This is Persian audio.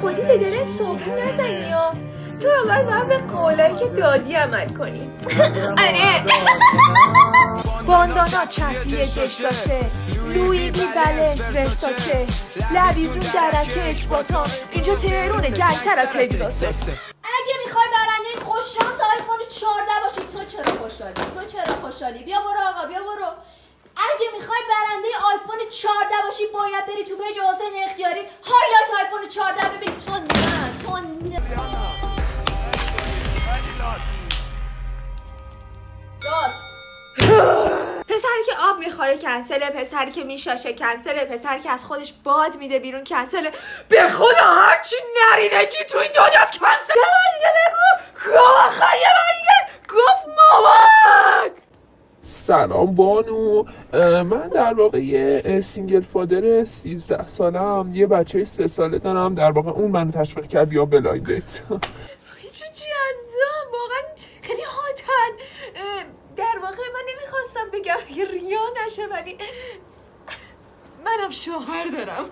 خودی به دلت صبحی نزنی ها. تو اول باید به قولایی که دادی عمل کنی. آره. باندانا چندی دشتاشه، لویدی بلنس ورساچه، لبیزون درکه اجباتا، اینجا تهرونه جنگتر از تگزاسه. اگه میخوای برنده خوششانس آیفون 14 باشی تو چرا خوشحالی؟ بیا برو آقا بیا برو. اگه میخوای برنده آیفون 14 باشی باید بری تو پیج حسین اختیاری هایلایت آیفون 14 ببین. تو نه راست. پسری که آب میخوره کنسله، پسری که میشاشه کنسله، پسری که از خودش باد میده بیرون کنسله. به خدا هرچی نرینه چی تو این دنیا کنسله. یه بار دیگه بگو. آخر یه بار دیگه گفت مامان. سلام بانو، من در واقع یه سینگل فادر 13 سالم، یه بچه 3 ساله دارم. در واقع اون منو تشویق کرد بیا بلایند دیت. چی عزیزم واقعا خیلی هاتن. در واقع من نمیخواستم بگم که ریا نشه ولی منم شوهر دارم.